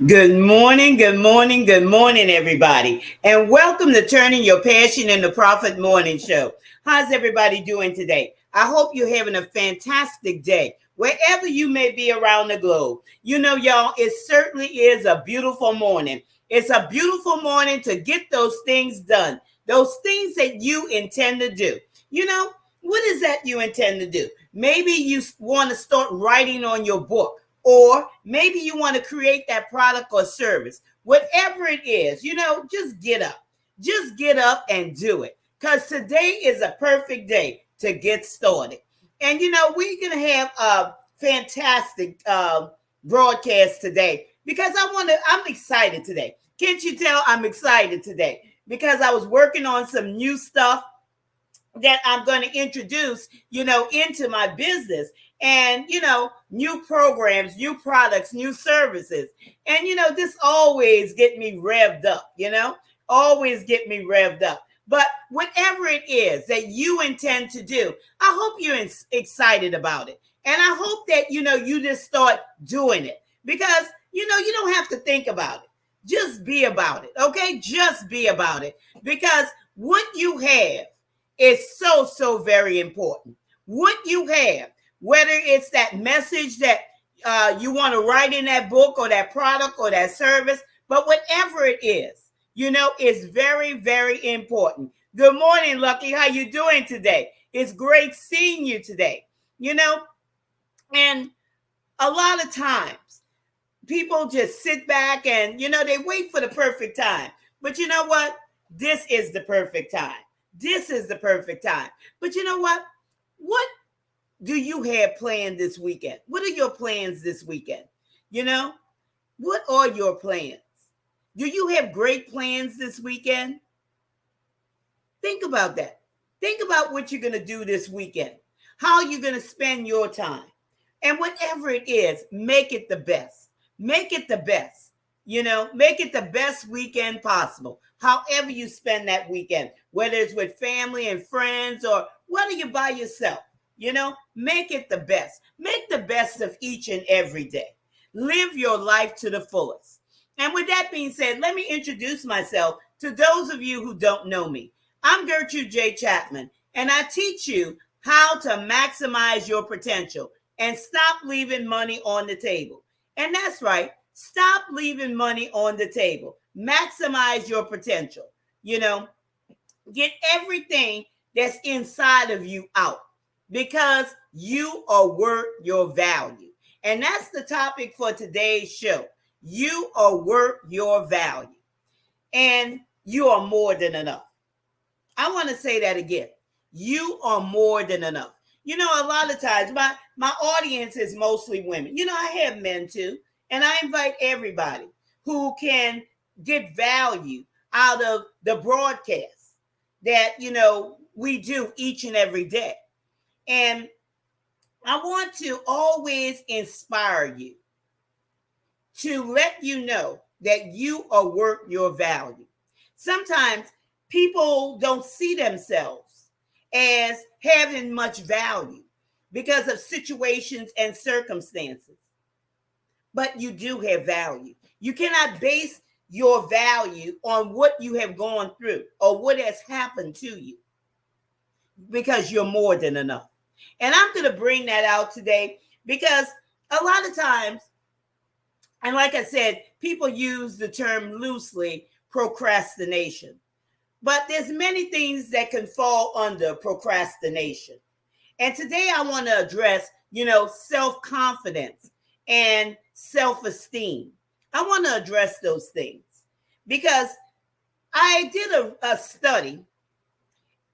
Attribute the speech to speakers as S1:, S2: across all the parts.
S1: Good morning, good morning, everybody. And welcome to Turning Your Passion into Profit Morning Show. How's everybody doing today? I hope you're having a fantastic day, wherever you may be around the globe. You know, y'all, it certainly is a beautiful morning. It's a beautiful morning to get those things done, those things that you intend to do. You know, what is that you intend to do? Maybe you want to start writing on your book, or maybe you want to create that product or service. Whatever it is, just get up. Just get up and do it. Because today is a perfect day to get started. And we're going to have a fantastic broadcast today because I'm excited today. Can't you tell I'm excited today? Because I was working on some new stuff that I'm going to introduce, into my business, and, new programs, new products, new services. And, this always get me revved up, always get me revved up. But whatever it is that you intend to do, I hope you're excited about it. And I hope that, you just start doing it because, you don't have to think about it. Just be about it. Okay. Just be about it because what you have is so, so very important. What you have, whether it's that message that you want to write in that book or that product or that service, but whatever it is, it's very, very important. Good morning, Lucky. How you doing today? It's great seeing you today. And a lot of times people just sit back and, they wait for the perfect time. But you know what? This is the perfect time. This is the perfect time. But you know what? What do you have planned this weekend? What are your plans this weekend? You know, what are your plans? Do you have great plans this weekend? Think about that. Think about what you're going to do this weekend, how you're going to spend your time. And whatever it is, make it the best. Make it the best. Make it the best weekend possible. However you spend that weekend, whether it's with family and friends or whether you're by yourself, make it the best. Make the best of each and every day. Live your life to the fullest. And with that being said, let me introduce myself to those of you who don't know me. I'm Gertrude J. Chapman, and I teach you how to maximize your potential and stop leaving money on the table. And that's right. Stop leaving money on the table. Maximize your potential. Get everything that's inside of you out because you are worth your value. And that's the topic for today's show. You are worth your value. And you are more than enough. I want to say that again. You are more than enough. A lot of times my audience is mostly women. I have men too. And I invite everybody who can get value out of the broadcast that, we do each and every day. And I want to always inspire you to let you know that you are worth your value. Sometimes people don't see themselves as having much value because of situations and circumstances. But you do have value. You cannot base your value on what you have gone through or what has happened to you because you're more than enough. And I'm going to bring that out today because a lot of times, and like I said, people use the term loosely, procrastination. But there's many things that can fall under procrastination. And today I want to address, self-confidence and self-esteem. I want to address those things because I did a study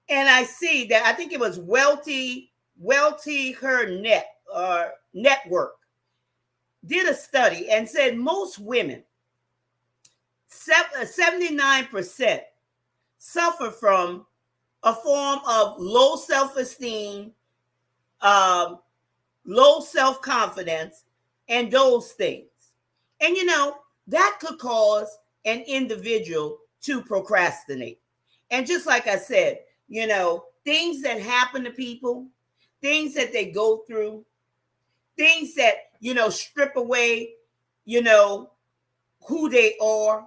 S1: and I see that I think it was Welty Her Net or Network did a study and said most women, 79%, suffer from a form of low self-esteem, low self-confidence, and those things. And that could cause an individual to procrastinate. And just like I said, things that happen to people, things that they go through, things that, strip away, you know, who they are.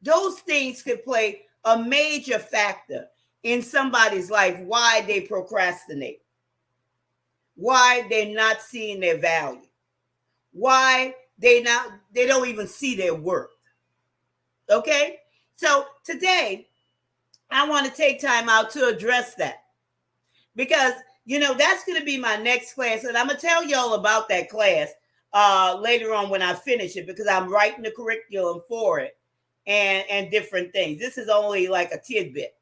S1: Those things could play a major factor in somebody's life, why they procrastinate, why they're not seeing their value, why they don't even see their worth. Okay? So today, I want to take time out to address that because, that's going to be my next class. And I'm going to tell y'all about that class later on when I finish it because I'm writing the curriculum for it and different things. This is only like a tidbit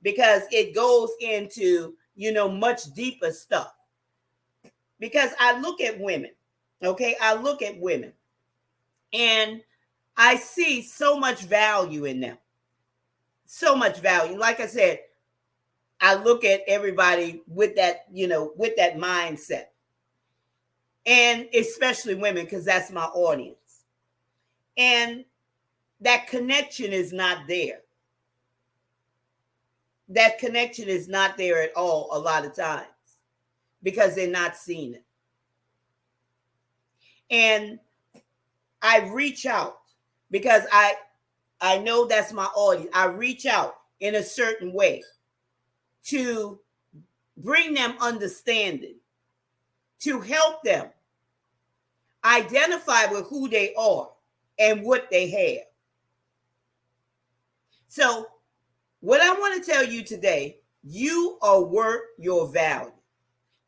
S1: because it goes into, much deeper stuff. Because I look at women, okay? I look at women and I see so much value in them. So much value. Like I said, I look at everybody with that, with that mindset. And especially women, because that's my audience. And that connection is not there. That connection is not there at all a lot of times because they're not seeing it. And I reach out because I know that's my audience. I reach out in a certain way to bring them understanding, to help them identify with who they are and what they have. So what I want to tell you today, you are worth your value.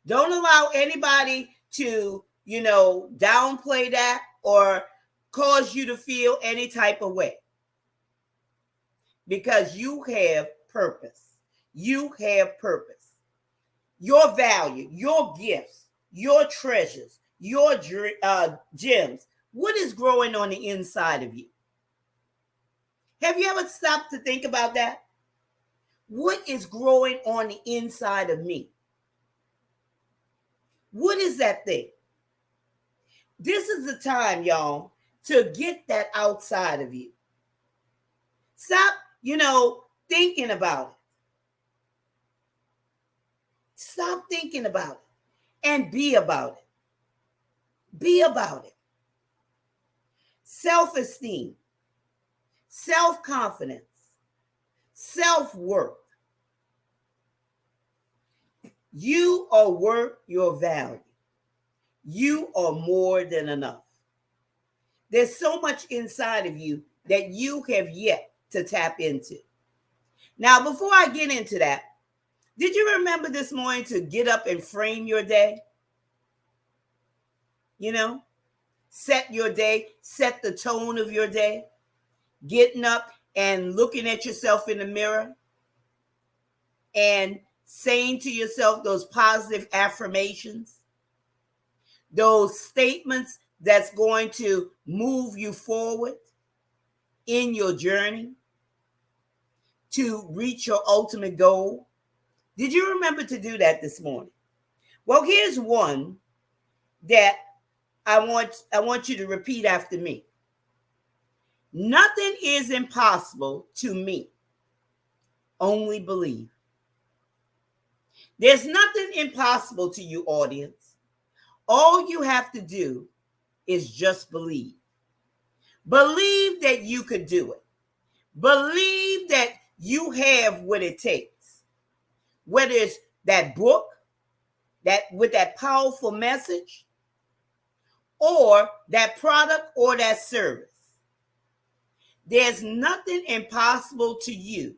S1: Don't allow anybody to, downplay that or cause you to feel any type of way. Because you have purpose. You have purpose. Your value, your gifts, your treasures, your gems. What is growing on the inside of you? Have you ever stopped to think about that? What is growing on the inside of me? What is that thing? This is the time, y'all, to get that outside of you. Stop, thinking about it. Stop thinking about it and be about it. Be about it. Self-esteem, self-confidence, self-worth. You are worth your value. You are more than enough. There's so much inside of you that you have yet to tap into. Now, before I get into that, did you remember this morning to get up and frame your day? Set your day, set the tone of your day. Getting up and looking at yourself in the mirror and saying to yourself those positive affirmations, those statements that's going to move you forward in your journey to reach your ultimate goal. Did you remember to do that this morning? Well, here's one that I want you to repeat after me. Nothing is impossible to me. Only believe. There's nothing impossible to you, audience. All you have to do is just believe. Believe that you could do it. Believe that you have what it takes. Whether it's that book, that with that powerful message, or that product or that service. There's nothing impossible to you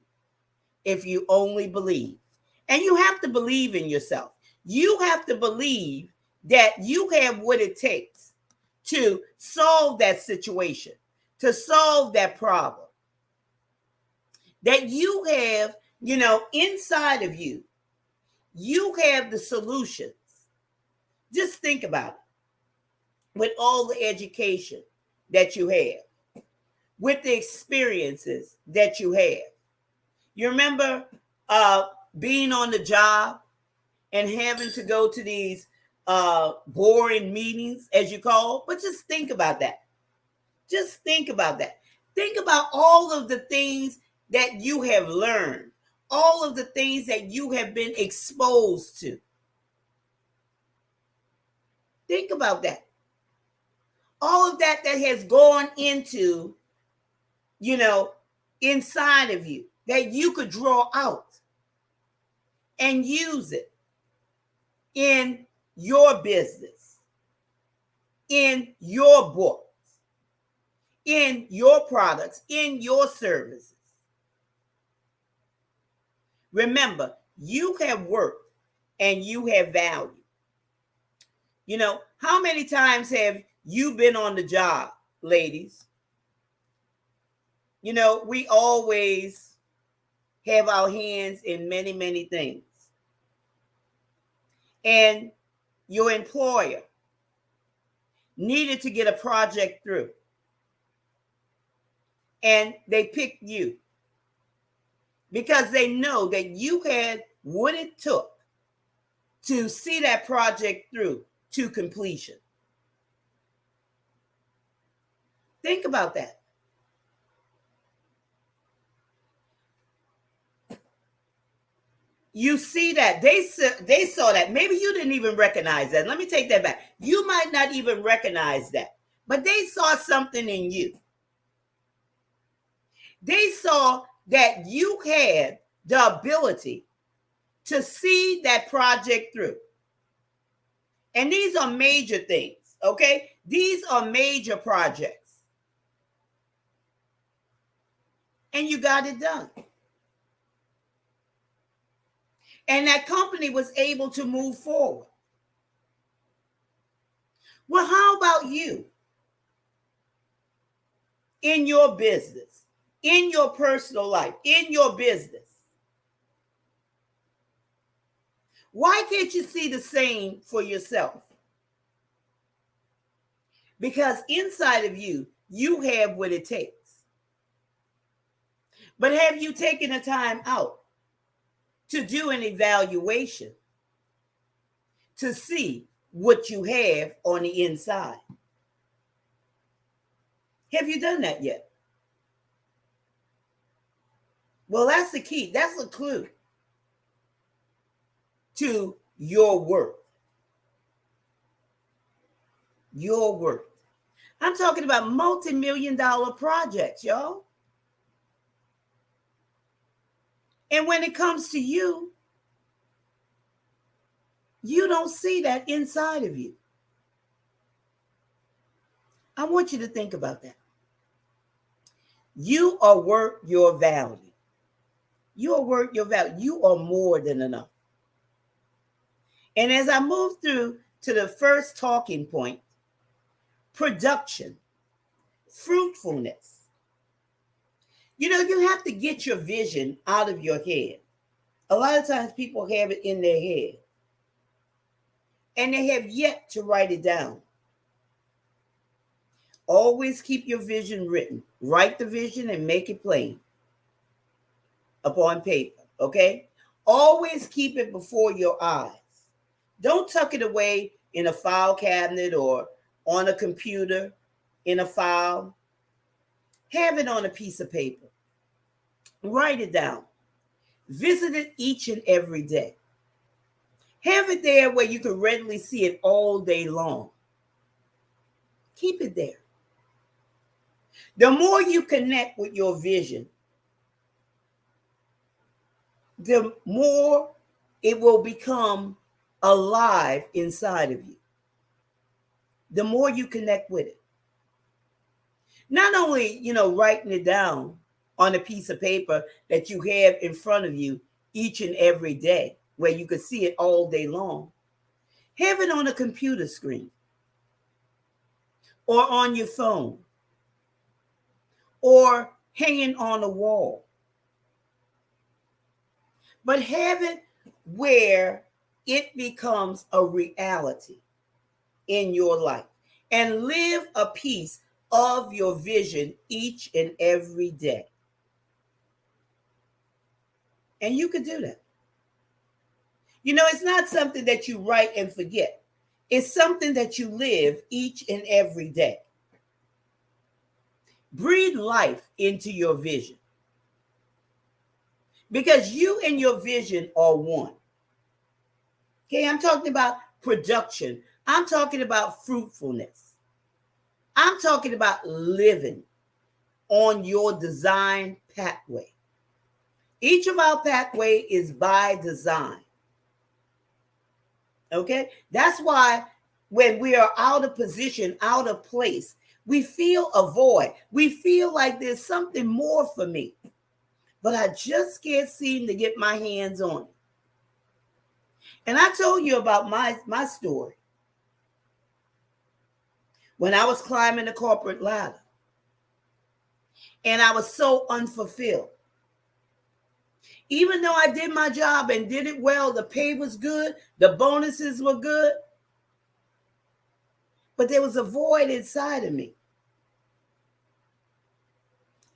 S1: if you only believe. And you have to believe in yourself. You have to believe that you have what it takes to solve that situation, to solve that problem. That you have, inside of you, you have the solutions. Just think about it. With all the education that you have, with the experiences that you have. You remember being on the job and having to go to these boring meetings, as you call, but just think about that. Just think about that. Think about all of the things that you have learned, all of the things that you have been exposed to. Think about that. All of that has gone into, inside of you that you could draw out and use it in your business, in your books, in your products, in your services. Remember, you have worth and you have value. How many times have you been on the job, ladies? We always have our hands in many, many things. And your employer needed to get a project through. And they picked you because they know that you had what it took to see that project through to completion. Think about that. You see that they saw that. Maybe you didn't even recognize that. Let me take that back. You might not even recognize that, but they saw something in you. They saw that you had the ability to see that project through. And these are major things, okay? These are major projects. And you got it done. And that company was able to move forward. Well, how about you? In your business, in your personal life, in your business. Why can't you see the same for yourself? Because inside of you, you have what it takes. But have you taken the time out to do an evaluation to see what you have on the inside? Have you done that yet? Well, that's the key. That's a clue to your worth. Your worth. I'm talking about multi-million-dollar projects, y'all. And when it comes to you, you don't see that inside of you. I want you to think about that. You are worth your value. You are worth your value. You are more than enough. And as I move through to the first talking point, production, fruitfulness. You have to get your vision out of your head. A lot of times people have it in their head and they have yet to write it down. Always keep your vision written. Write the vision and make it plain upon paper, okay? Always keep it before your eyes. Don't tuck it away in a file cabinet or on a computer in a file. Have it on a piece of paper. Write it down. Visit it each and every day. Have it there where you can readily see it all day long. Keep it there. The more you connect with your vision, the more it will become alive inside of you. The more you connect with it. Not only, writing it down on a piece of paper that you have in front of you each and every day, where you can see it all day long. Have it on a computer screen or on your phone or hanging on a wall. But have it where it becomes a reality in your life, and live a piece of your vision each and every day. And you can do that. It's not something that you write and forget. It's something that you live each and every day. Breathe life into your vision. Because you and your vision are one. Okay, I'm talking about production. I'm talking about fruitfulness. I'm talking about living on your design pathway. Each of our pathway is by design. Okay? That's why when we are out of position, out of place, we feel a void. We feel like there's something more for me, but I just can't seem to get my hands on it. And I told you about my story. When I was climbing the corporate ladder and I was so unfulfilled. Even though I did my job and did it well, the pay was good, the bonuses were good, but there was a void inside of me.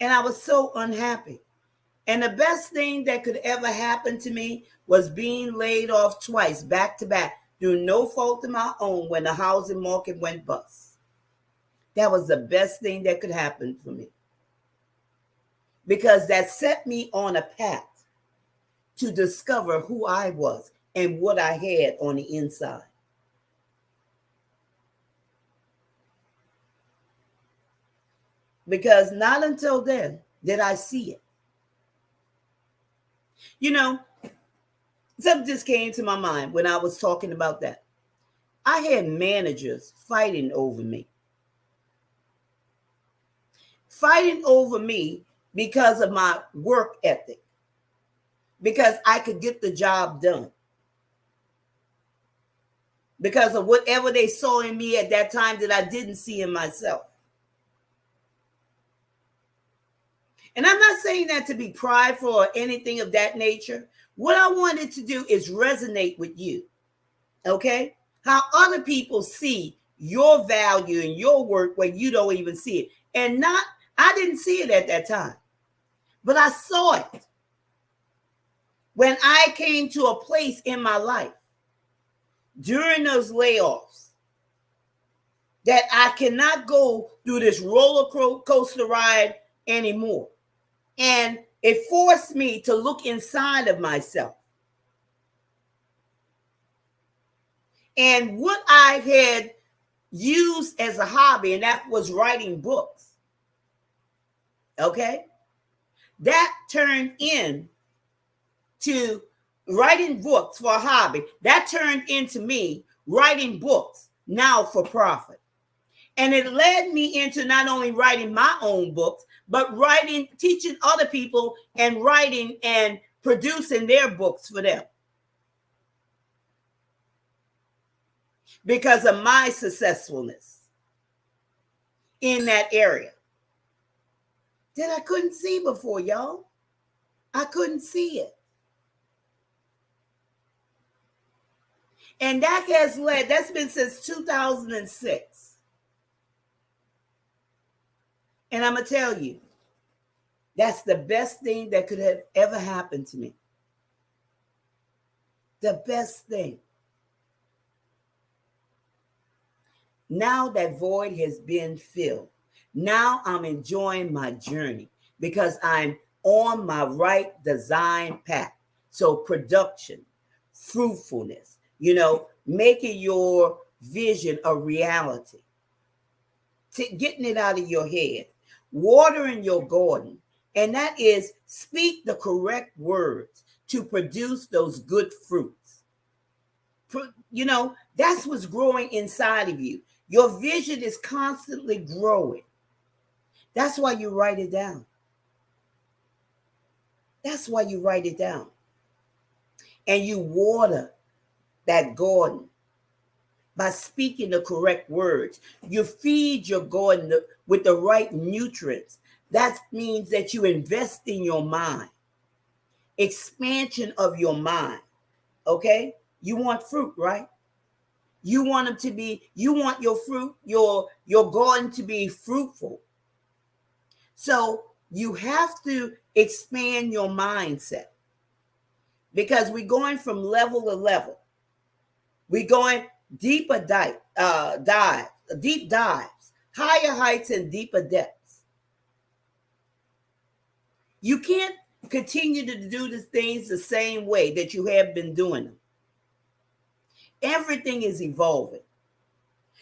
S1: And I was so unhappy. And the best thing that could ever happen to me was being laid off twice, back to back, through no fault of my own when the housing market went bust. That was the best thing that could happen for me. Because that set me on a path to discover who I was and what I had on the inside. Because not until then did I see it. You know, something just came to my mind when I was talking about that. I had managers fighting over me. Fighting over me because of my work ethic. Because I could get the job done. Because of whatever they saw in me at that time that I didn't see in myself. And I'm not saying that to be prideful or anything of that nature. What I wanted to do is resonate with you. Okay? How other people see your value and your work when you don't even see it. And I didn't see it at that time. But I saw it when I came to a place in my life during those layoffs that I cannot go through this roller coaster ride anymore. And it forced me to look inside of myself. And what I had used as a hobby, and that was writing books. Okay? That turned into writing books for a hobby. That turned into me writing books now for profit. And it led me into not only writing my own books, but writing, teaching other people and writing and producing their books for them. Because of my successfulness in that area that I couldn't see before, y'all. I couldn't see it. And that has led, that's been since 2006. And I'm going to tell you, that's the best thing that could have ever happened to me. The best thing. Now that void has been filled. Now I'm enjoying my journey because I'm on my right design path. So production, fruitfulness, making your vision a reality. Getting it out of your head. Watering your garden. And that is speak the correct words to produce those good fruits. That's what's growing inside of you. Your vision is constantly growing. That's why you write it down. That's why you write it down. And you water that garden by speaking the correct words. You feed your garden with the right nutrients. That means that you invest in your mind. Expansion of your mind. Okay? You want fruit, right? You want them to be, you want your fruit, your garden to be fruitful. So you have to expand your mindset because we're going from level to level. We're going deeper dives, higher heights and deeper depths. You can't continue to do the things the same way that you have been doing them. Everything is evolving.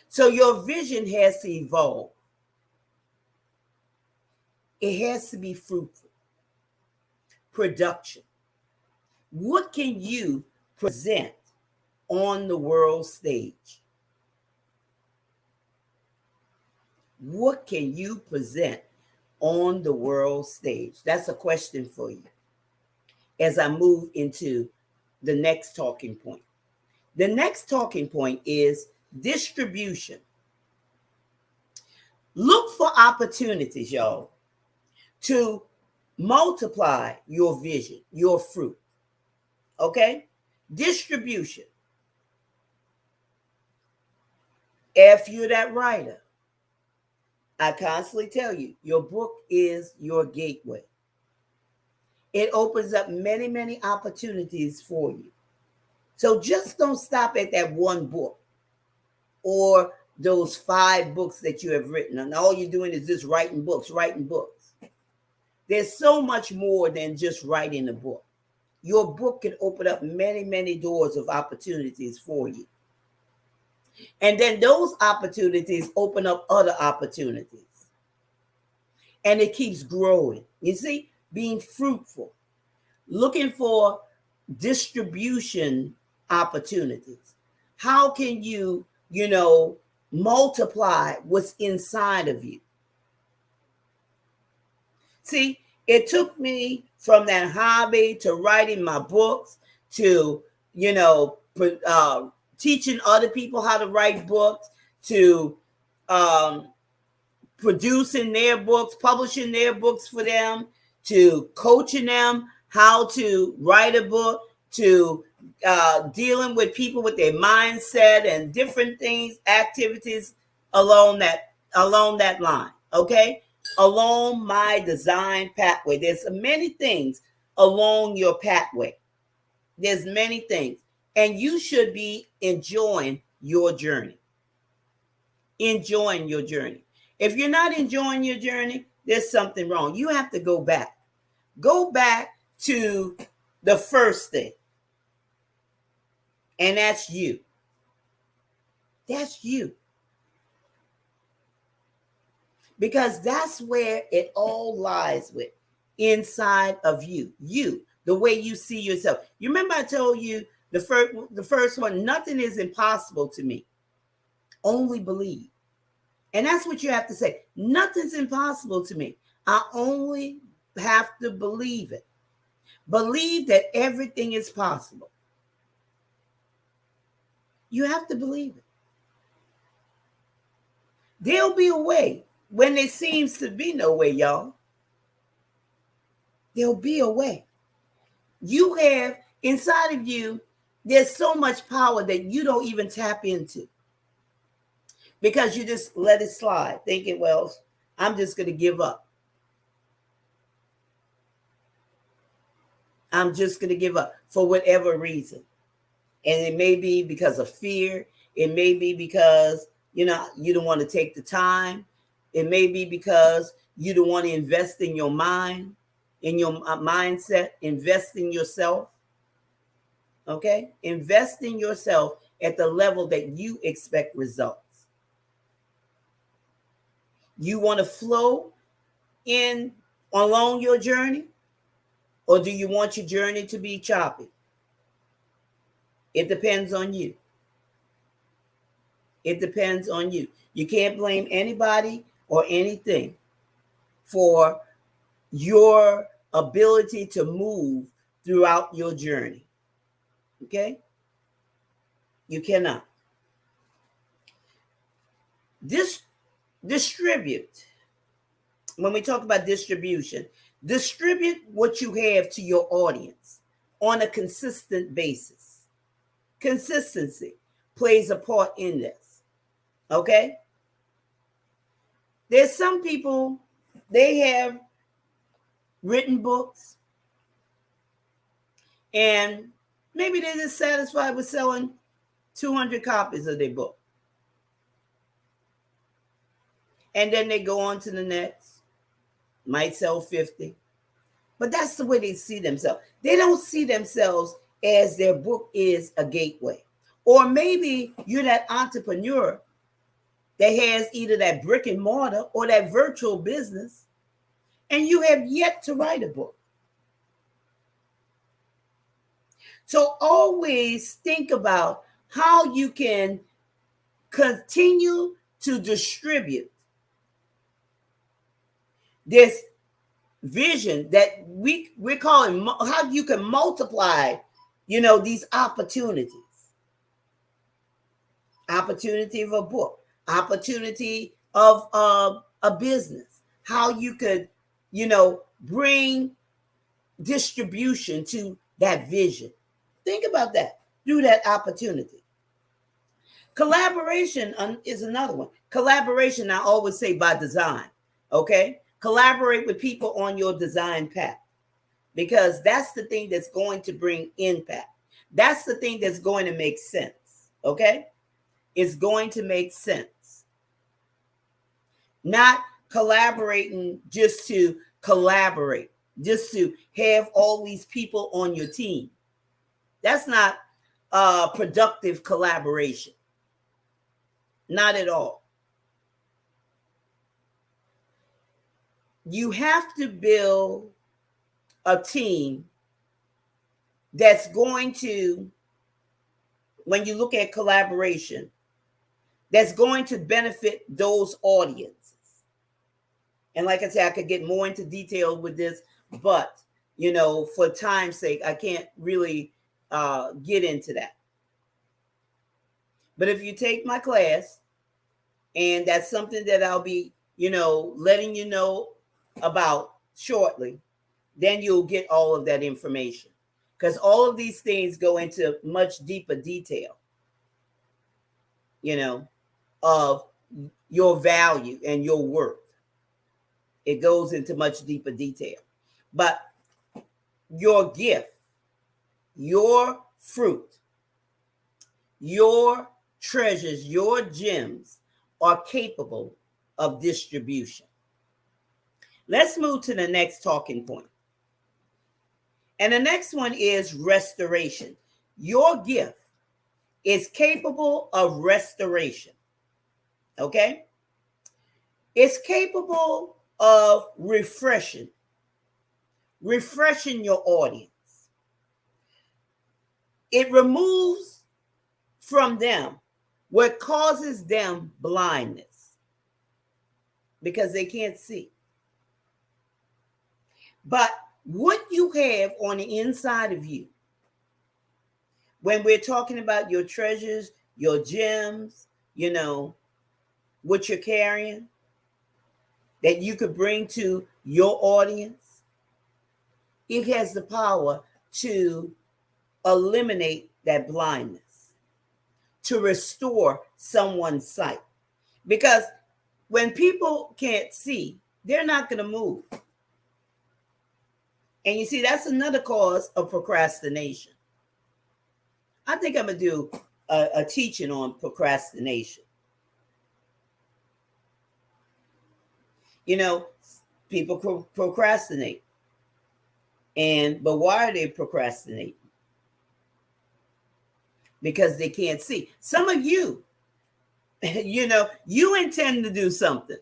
S1: So your vision has to evolve. It has to be fruitful. Production. What can you present on the world stage? What can you present on the world stage? That's a question for you as I move into the next talking point. The next talking point is distribution. Look for opportunities, y'all, to multiply your vision, your fruit. Okay? Distribution. If you're that writer, I constantly tell you, your book is your gateway. It opens up many, many opportunities for you. So just don't stop at that one book or those 5 books that you have written. And all you're doing is just writing books. There's so much more than just writing a book. Your book can open up many, many doors of opportunities for you. And then those opportunities open up other opportunities. And it keeps growing. You see, being fruitful, looking for distribution opportunities. How can you, multiply what's inside of you? See, it took me from that hobby to writing my books to, teaching other people how to write books to producing their books, publishing their books for them, to coaching them how to write a book, to dealing with people with their mindset and different things, activities along that line. Okay, along my design pathway. There's many things along your pathway. There's many things, and you should be enjoying your journey. Enjoying your journey. If you're not enjoying your journey, there's something wrong. You have to go back. Go back to the first thing. And that's you. That's you. Because that's where it all lies with, inside of you. You, the way you see yourself. You remember I told you the first one, nothing is impossible to me. Only believe. And that's what you have to say. Nothing's impossible to me. I only have to believe it. Believe that everything is possible. You have to believe it. There'll be a way when there seems to be no way, y'all. There'll be a way. You have inside of you, there's so much power that you don't even tap into. Because you just let it slide, thinking, well, I'm just going to give up. I'm just going to give up for whatever reason. And it may be because of fear. It may be because, you don't want to take the time. It may be because you don't want to invest in your mind, in your mindset, invest in yourself. Okay? Invest in yourself at the level that you expect results. You want to flow in along your journey, or do you want your journey to be choppy? It depends on you. It depends on you. You can't blame anybody or anything for your ability to move throughout your journey. Okay? You cannot. Distribute. When we talk about distribution, distribute what you have to your audience on a consistent basis. Consistency plays a part in this. Okay? There's some people, they have written books and maybe they're just satisfied with selling 200 copies of their book. And then they go on to the next, might sell 50. But that's the way they see themselves. They don't see themselves as their book is a gateway. Or maybe you're that entrepreneur that has either that brick and mortar or that virtual business, and you have yet to write a book. So always think about how you can continue to distribute this vision that we're calling, how you can multiply, these opportunities. Opportunity of a book, opportunity of a business, how you could, bring distribution to that vision. Think about that through that opportunity. Collaboration is another one. Collaboration, I always say, by design. Okay, collaborate with people on your design path, because that's the thing that's going to bring impact. That's the thing that's going to make sense. Okay, it's going to make sense. Not collaborating just to collaborate, just to have all these people on your team. That's not productive collaboration. Not at all. You have to build a team that's going to, when you look at collaboration, that's going to benefit those audiences. And like I said, I could get more into detail with this, but, for time's sake, I can't really get into that. But if you take my class, and that's something that I'll be, letting you know about shortly, then you'll get all of that information. Because all of these things go into much deeper detail, of your value and your worth. It goes into much deeper detail. But your gift, your fruit, your treasures, your gems are capable of distribution. Let's move to the next talking point. And the next one is restoration. Your gift is capable of restoration. Okay? It's capable of refreshing your audience. It removes from them what causes them blindness, because they can't see. But what you have on the inside of you, when we're talking about your treasures, your gems, what you're carrying, that you could bring to your audience, it has the power to eliminate that blindness, to restore someone's sight. Because when people can't see, they're not going to move. And you see, that's another cause of procrastination. I think I'm going to do a teaching on procrastination. People procrastinate. But why are they procrastinating? Because they can't see. Some of you, you intend to do something.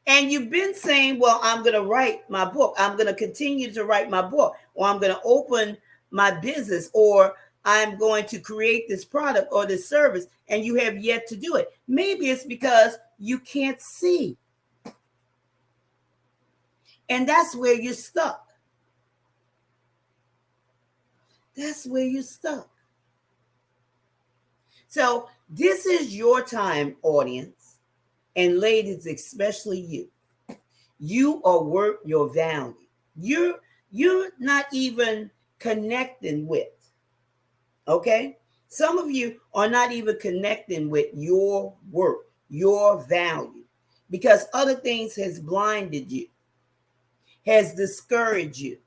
S1: And you've been saying, well, I'm going to write my book. I'm going to continue to write my book. Or I'm going to open my business. Or I'm going to create this product or this service. And you have yet to do it. Maybe it's because you can't see. And that's where you're stuck. That's where you're stuck. So this is your time, audience, and ladies, especially you. You are worth your value. You're not even connecting with. Okay? Some of you are not even connecting with your worth, your value, because other things has blinded you, has discouraged you.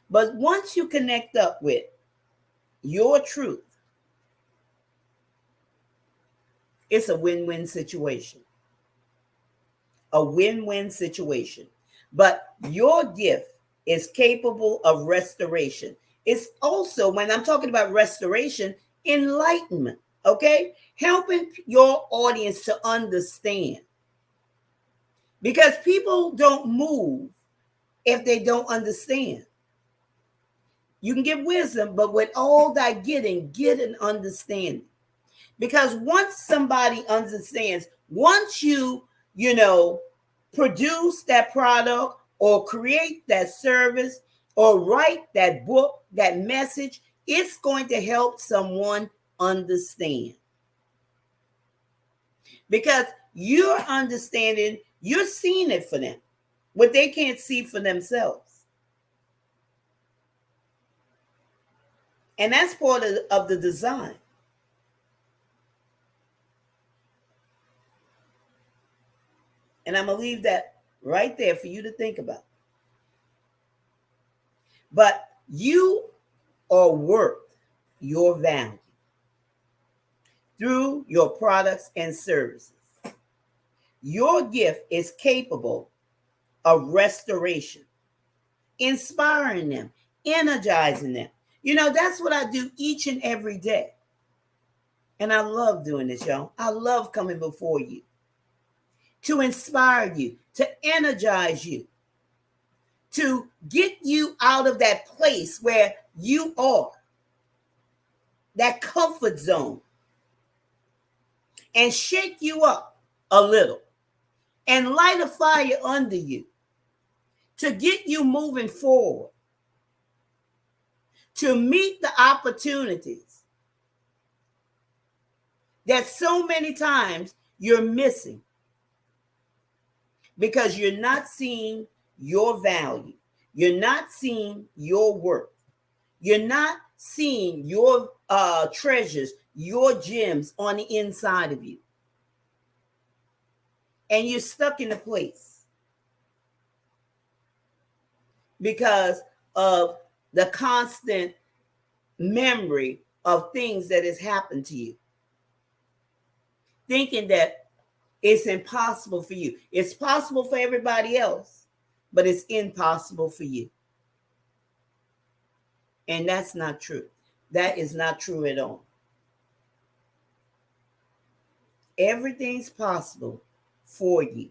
S1: But once you connect up with your truth, it's a win-win situation. A win-win situation. But your gift is capable of restoration. It's also, when I'm talking about restoration, enlightenment, okay? Helping your audience to understand Because people don't move if they don't understand. You can get wisdom, but with all that getting, get an understanding. Because once somebody understands, once you produce that product or create that service or write that book, that message, it's going to help someone understand. Because you're understanding, you're seeing it for them, what they can't see for themselves. And that's part of the design. And I'm going to leave that right there for you to think about. But you are worth your value through your products and services. Your gift is capable of restoration, inspiring them, energizing them. That's what I do each and every day. And I love doing this, y'all. I love coming before you to inspire you, to energize you, to get you out of that place where you are, that comfort zone, and shake you up a little and light a fire under you to get you moving forward, to meet the opportunities that so many times you're missing because you're not seeing your value. You're not seeing your worth. You're not seeing your treasures, your gems on the inside of you. And you're stuck in a place because of the constant memory of things that has happened to you. Thinking that it's impossible for you. It's possible for everybody else, but it's impossible for you. And that's not true. That is not true at all. Everything's possible for you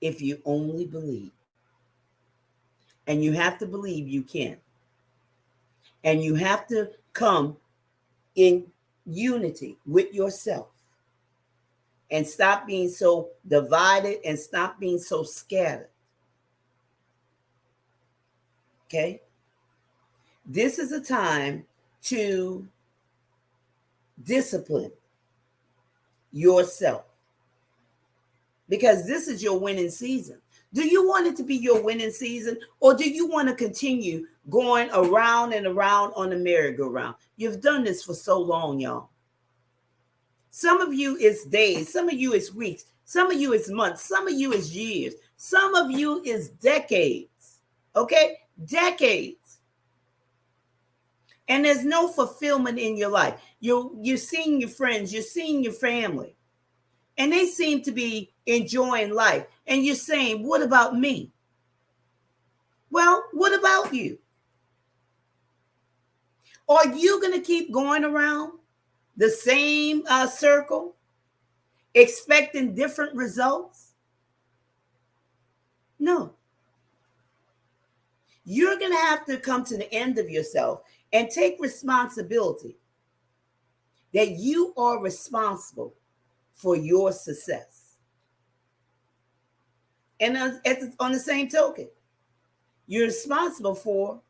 S1: if you only believe. And you have to believe you can. And you have to come in unity with yourself and stop being so divided and stop being so scattered. Okay? This is a time to discipline yourself because this is your winning season. Do you want it to be your winning season, or do you want to continue going around and around on the merry-go-round? You've done this for so long, y'all. Some of you is days, some of you is weeks, some of you is months, some of you is years, some of you is decades, okay? Decades. And there's no fulfillment in your life. You're seeing your friends, you're seeing your family, and they seem to be enjoying life. And you're saying, what about me? Well, what about you? Are you going to keep going around the same circle, expecting different results? No. You're going to have to come to the end of yourself and take responsibility that you are responsible for your success. And on the same token, you're responsible for,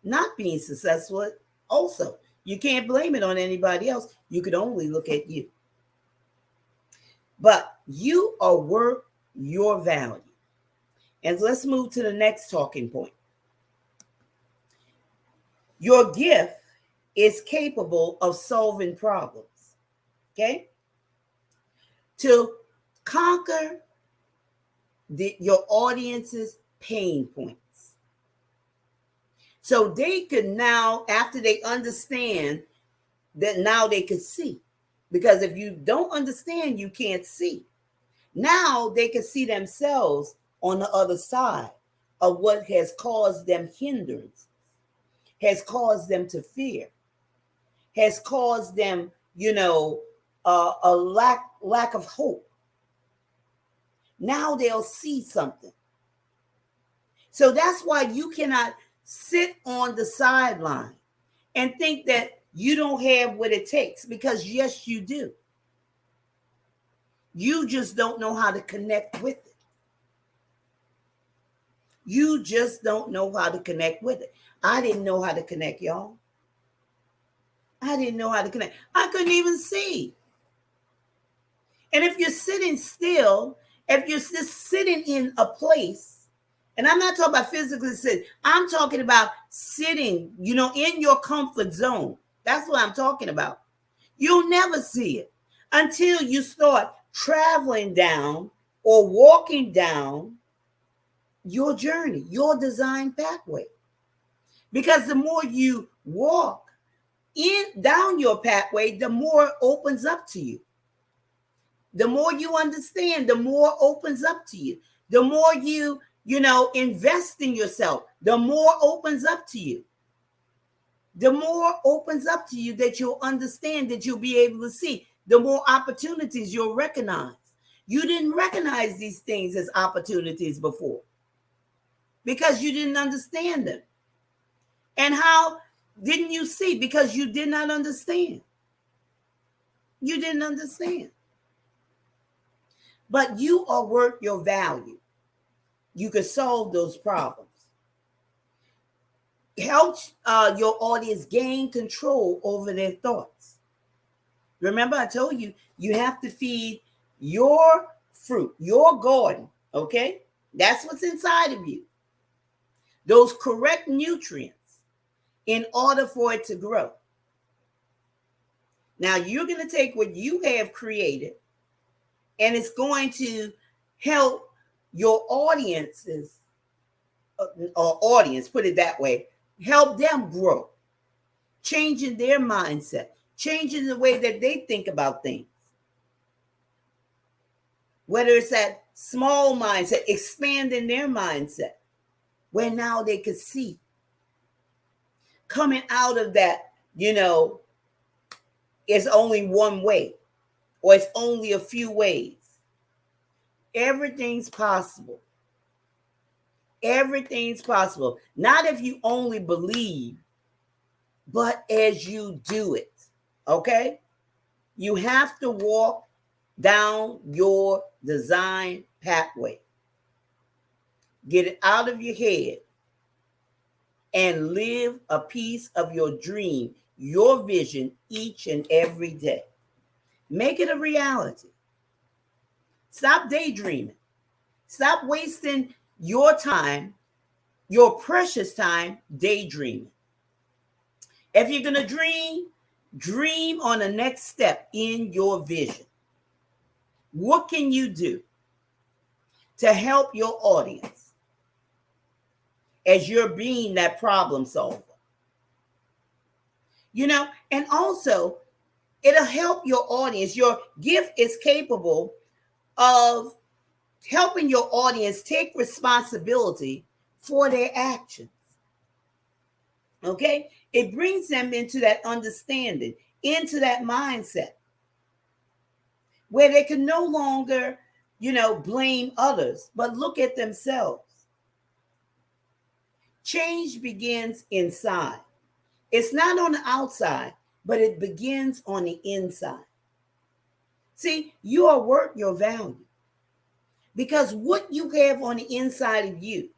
S1: not being successful also. You can't blame it on anybody else. You could only look at you. But you are worth your value. And let's move to the next talking point. Your gift is capable of solving problems, okay? To conquer your audience's pain points. So they could now, after they understand that, now they could see. Because if you don't understand, you can't see. Now they can see themselves on the other side of what has caused them hindrance, has caused them to fear, has caused them, a lack of hope. Now they'll see something. So that's why you cannot sit on the sideline and think that you don't have what it takes, because yes, you do. You just don't know how to connect with it. You just don't know how to connect with it. I didn't know how to connect, y'all. I didn't know how to connect. I couldn't even see. And if you're sitting still, if you're just sitting in a place, and I'm not talking about physically sitting, I'm talking about sitting, in your comfort zone. That's what I'm talking about. You'll never see it until you start traveling down or walking down your journey, your design pathway. Because the more you walk down your pathway, the more it opens up to you. The more you understand, the more opens up to you. The more you invest in yourself, the more opens up to you. The more opens up to you that you'll understand, that you'll be able to see. The more opportunities you'll recognize. You didn't recognize these things as opportunities before because you didn't understand them. And how didn't you see? Because you did not understand. You didn't understand. But you are worth your value. You can solve those problems. Help your audience gain control over their thoughts. Remember, I told you, you have to feed your fruit, your garden, okay? That's what's inside of you. Those correct nutrients in order for it to grow. Now, you're going to take what you have created, and it's going to help your audiences, or audience, put it that way, help them grow, changing their mindset, changing the way that they think about things. Whether it's that small mindset, expanding their mindset, where now they could see. Coming out of that, it's only one way, or it's only a few ways. Everything's possible. Everything's possible. Not if you only believe, but as you do it. Okay? You have to walk down your design pathway. Get it out of your head and live a piece of your dream, your vision each and every day. Make it a reality. Stop daydreaming. Stop wasting your time, your precious time, daydreaming. If you're going to dream on the next step in your vision. What can you do to help your audience as you're being that problem solver? And also, it'll help your audience. Your gift is capable of helping your audience take responsibility for their actions. Okay? It brings them into that understanding, into that mindset, where they can no longer, blame others, but look at themselves. Change begins inside. It's not on the outside, but it begins on the inside. See, you are worth your value. Because what you have on the inside of you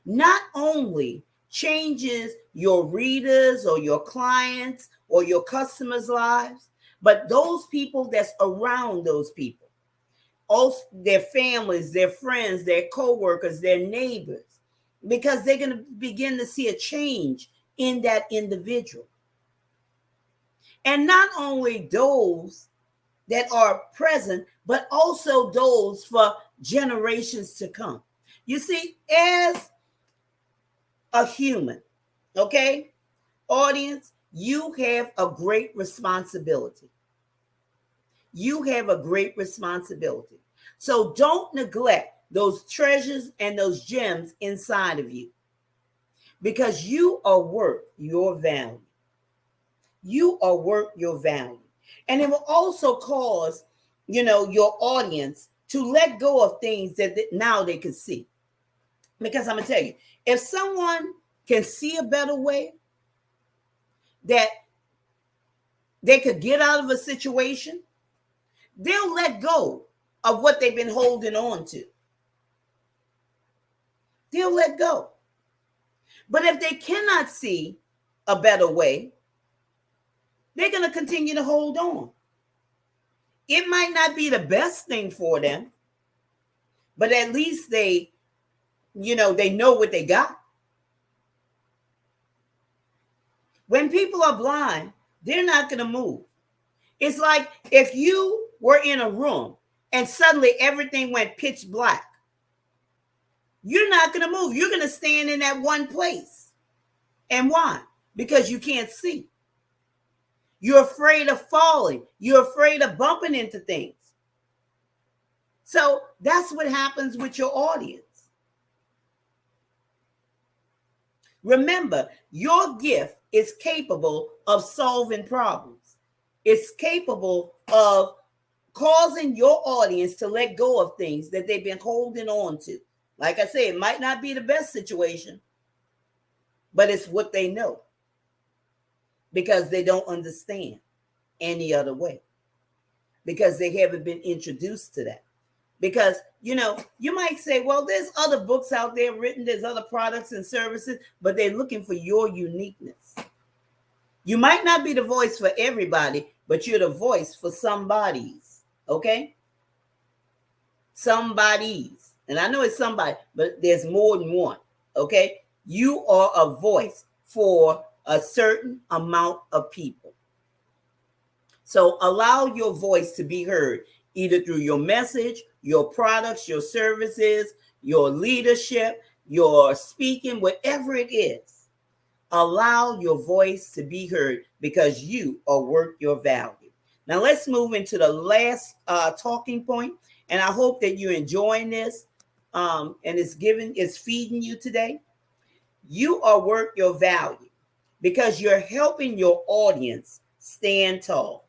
S1: not only changes your readers or your clients or your customers' lives, but those people that's around those people, also their families, their friends, their co-workers, their neighbors, because they're going to begin to see a change in that individual. And not only those that are present, but also those for generations to come. You see, as a human, okay, audience, you have a great responsibility. You have a great responsibility. So don't neglect those treasures and those gems inside of you, because you are worth your value. You are worth your value. And it will also cause, your audience to let go of things that now they can see. Because I'm going to tell you, if someone can see a better way that they could get out of a situation, they'll let go of what they've been holding on to. They'll let go. But if they cannot see a better way, they're going to continue to hold on. It might not be the best thing for them, but at least they know what they got. When people are blind, they're not going to move. It's like if you were in a room and suddenly everything went pitch black. You're not going to move. You're going to stand in that one place. And why? Because you can't see. You're afraid of falling. You're afraid of bumping into things. So that's what happens with your audience. Remember, your gift is capable of solving problems. It's capable of causing your audience to let go of things that they've been holding on to. Like I say, it might not be the best situation, but it's what they know because they don't understand any other way, because they haven't been introduced to that. Because, you might say, well, there's other books out there written, there's other products and services, but they're looking for your uniqueness. You might not be the voice for everybody, but you're the voice for somebody's, okay? Somebody's. And I know it's somebody, but there's more than one, okay? You are a voice for a certain amount of people. So allow your voice to be heard, either through your message, your products, your services, your leadership, your speaking, whatever it is. Allow your voice to be heard because you are worth your value. Now let's move into the last talking point, and I hope that you're enjoying this. And it's feeding you today. You are worth your value because you're helping your audience stand tall.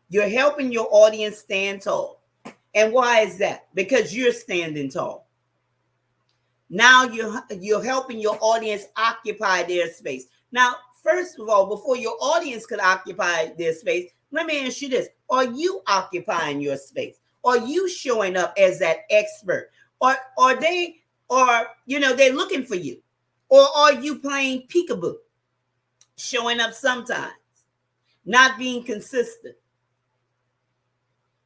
S1: You're helping your audience stand tall. And why is that? Because you're standing tall. Now you're helping your audience occupy their space. Now, first of all, before your audience could occupy their space, let me ask you this. Are you occupying your space? Are you showing up as that expert? Or they're looking for you? Or are you playing peekaboo? Showing up sometimes, not being consistent,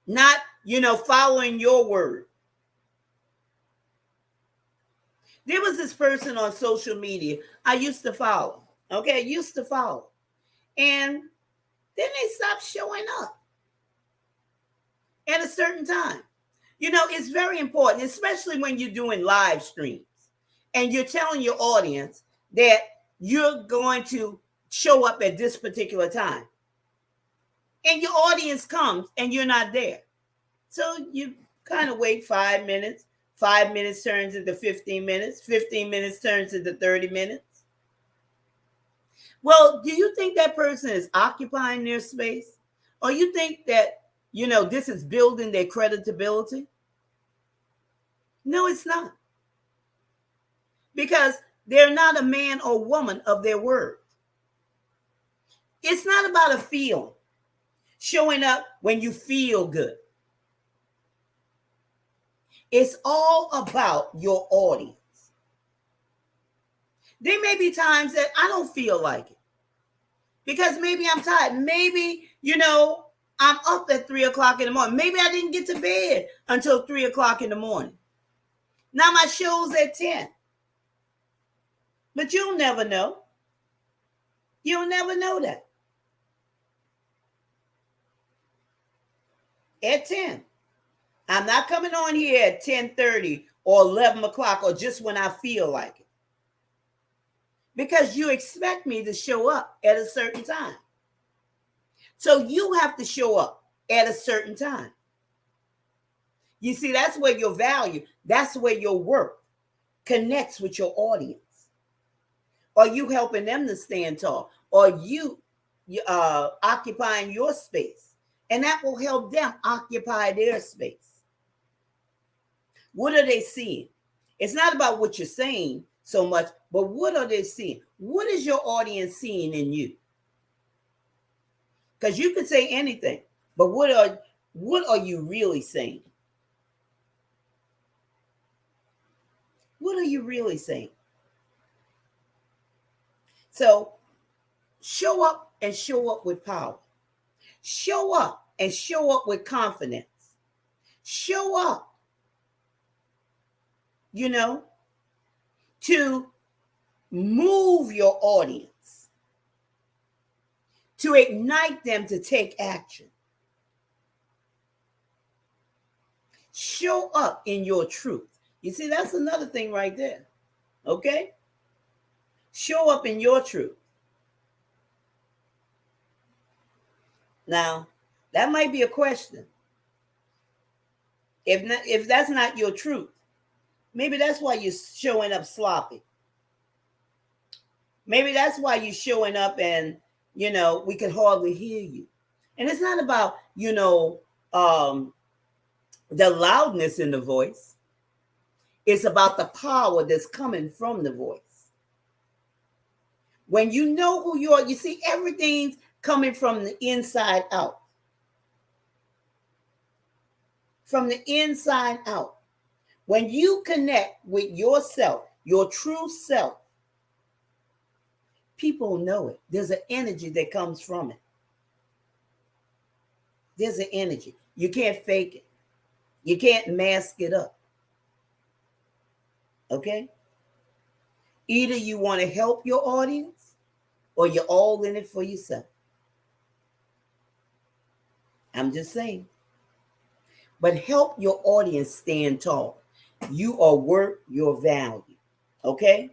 S1: not, following your word. There was this person on social media I used to follow. Okay, And then they stopped showing up at a certain time. It's very important, especially when you're doing live streams and you're telling your audience that you're going to show up at this particular time. And your audience comes and you're not there. So you kind of wait 5 minutes. 5 minutes turns into 15 minutes. 15 minutes turns into 30 minutes. Well, do you think that person is occupying their space? Or you think that, this is building their credibility? No, it's not. Because they're not a man or woman of their word. It's not about a feeling. Showing up when you feel good. It's all about your audience. There may be times that I don't feel like it because maybe I'm tired. Maybe, I'm up at 3 o'clock in the morning. Maybe I didn't get to bed until 3 o'clock in the morning. Now my show's at 10. But you'll never know. You'll never know that. At 10. I'm not coming on here at 10:30 or 11 o'clock or just when I feel like it. Because you expect me to show up at a certain time. So you have to show up at a certain time. You see, that's where your value, that's where your work connects with your audience. Are you helping them to stand tall? Or you occupying your space? And that will help them occupy their space. What are they seeing? It's not about what you're saying so much, but what are they seeing? What is your audience seeing in you? Because you could say anything, but what are you really saying? What are you really saying? So show up and show up with power. Show up and show up with confidence. Show up, to move your audience, to ignite them to take action. Show up in your truth. You see, that's another thing right there. Okay? Show up in your truth. Now, that might be a question. If that's not your truth, maybe that's why you're showing up sloppy. Maybe that's why you're showing up and, we can hardly hear you. And it's not about, the loudness in the voice. It's about the power that's coming from the voice. When you know who you are, you see everything's coming from the inside out. From the inside out. When you connect with yourself, your true self, people know it. There's an energy that comes from it. There's an energy. You can't fake it. You can't mask it up. Okay? Either you want to help your audience or you're all in it for yourself. I'm just saying. But help your audience stand tall. You are worth your value. Okay?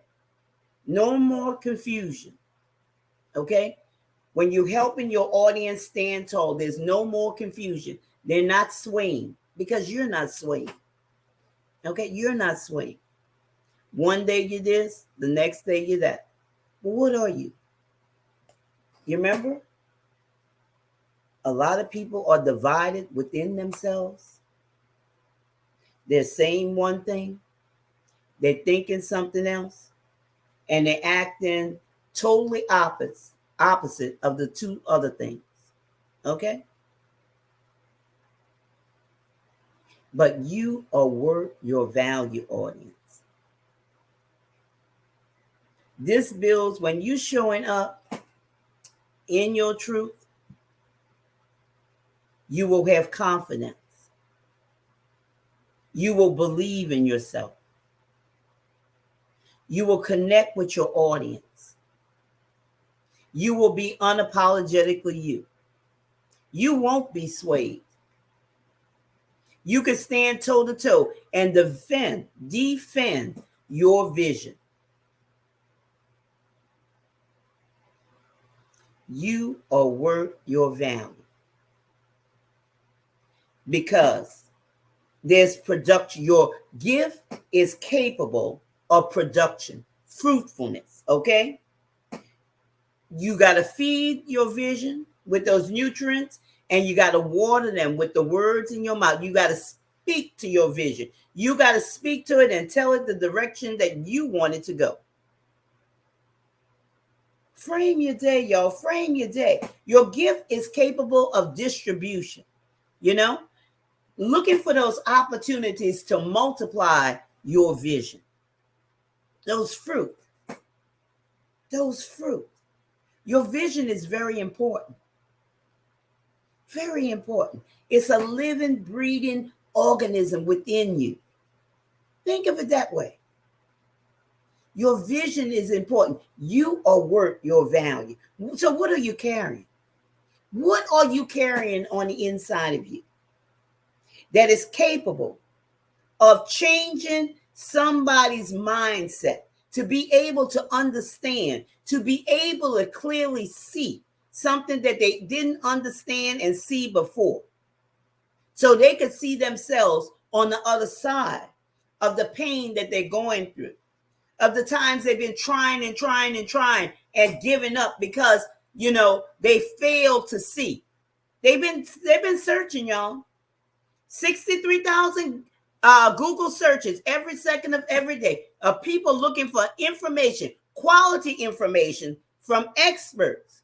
S1: No more confusion. Okay? When you're helping your audience stand tall, there's no more confusion. They're not swaying because you're not swaying. Okay? You're not swaying. One day you're this, the next day you're that. Well, what are you? You remember? A lot of people are divided within themselves. They're saying one thing, they're thinking something else, and they're acting totally opposite of the two other things. Okay? But you are worth your value, audience. This builds when you're showing up in your truth, you will have confidence. You will believe in yourself. You will connect with your audience. You will be unapologetically you. You won't be swayed. You can stand toe to toe and defend your vision. You are worth your value because there's production. Your gift is capable of production, fruitfulness. Okay? You got to feed your vision with those nutrients and you got to water them with the words in your mouth. You got to speak to your vision. You got to speak to it and tell it the direction that you want it to go. Frame your day, y'all. Frame your day. Your gift is capable of distribution. Looking for those opportunities to multiply your vision. Those fruit. Your vision is very important. Very important. It's a living, breathing organism within you. Think of it that way. Your vision is important. You are worth your value. So what are you carrying? What are you carrying on the inside of you that is capable of changing somebody's mindset, to be able to understand, to be able to clearly see something that they didn't understand and see before, so they could see themselves on the other side of the pain that they're going through, of the times they've been trying and giving up because, they failed to see. They've been searching, y'all. 63,000 Google searches every second of every day of people looking for information, quality information from experts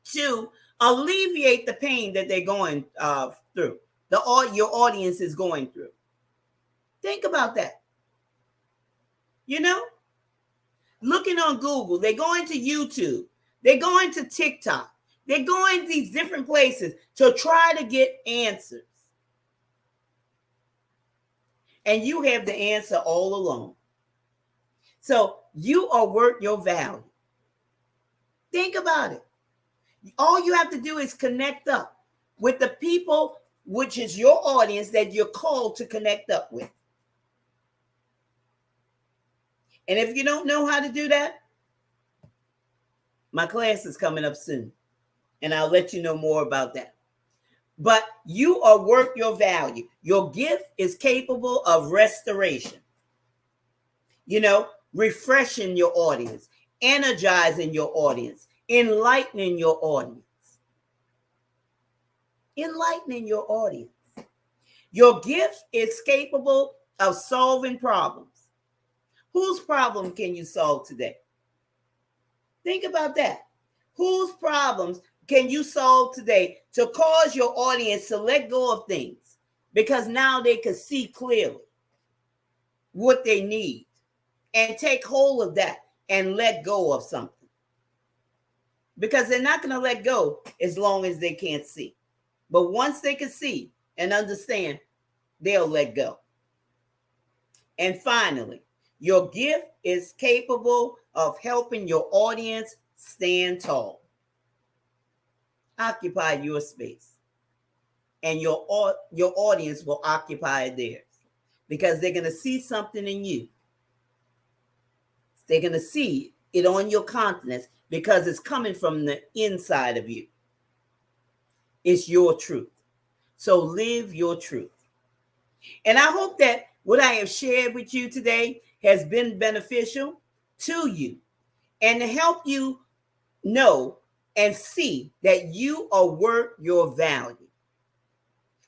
S1: to alleviate the pain that they're going through, your audience is going through. Think about that. You know, looking on Google, they're going to YouTube, they're going to TikTok, they're going to these different places to try to get answers. And you have the answer all along. So you are worth your value. Think about it. All you have to do is connect up with the people, which is your audience that you're called to connect up with. And if you don't know how to do that, my class is coming up soon, and I'll let you know more about that. But you are worth your value. Your gift is capable of restoration. You know, refreshing your audience, energizing your audience, enlightening your audience. Enlightening your audience. Your gift is capable of solving problems. Whose problem can you solve today? Think about that. Whose problems can you solve today to cause your audience to let go of things? Because now they can see clearly what they need and take hold of that and let go of something. Because they're not going to let go as long as they can't see. But once they can see and understand, they'll let go. And finally, your gift is capable of helping your audience stand tall. Occupy your space. And your audience will occupy theirs. Because they're going to see something in you. They're going to see it on your countenance because it's coming from the inside of you. It's your truth. So live your truth. And I hope that what I have shared with you today has been beneficial to you and to help you know and see that you are worth your value.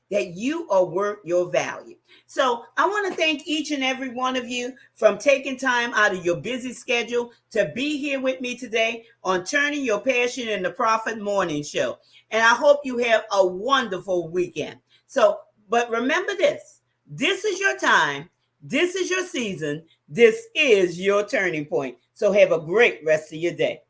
S1: That you are worth your value. So I want to thank each and every one of you from taking time out of your busy schedule to be here with me today on Turning Your Passion into Profit Morning Show. And I hope you have a wonderful weekend. So, but remember this is your time. This is your season. This is your turning point. So have a great rest of your day.